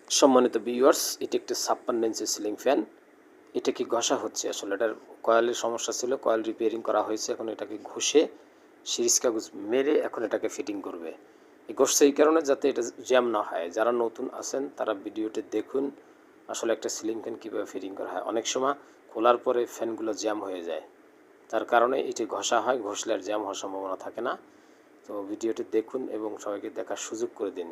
সম্মানিত ভিউয়ার্স, এটা একটি 56 ইঞ্চি সিলিং ফ্যান। এটা কি ঘষা হচ্ছে আসলে, এটার কয়েলের সমস্যা ছিল, কয়েল রিপেয়ারিং করা হয়েছে। এখন এটাকে ঘষে সিরিজ কাগজ মেরে এখন এটাকে ফিটিং করবে। এই ঘষছে এই কারণে যাতে এটা জ্যাম না হয়। যারা নতুন আছেন তারা ভিডিওটি দেখুন আসলে একটা সিলিং ফ্যান কীভাবে ফিটিং করা হয়। অনেক সময় খোলার পরে ফ্যানগুলো জ্যাম হয়ে যায়, তার কারণে এটি ঘষা হয়। ঘষলে আর জ্যাম হওয়ার সম্ভাবনা থাকে না। তো ভিডিওটি দেখুন এবং সবাইকে দেখার সুযোগ করে দিন।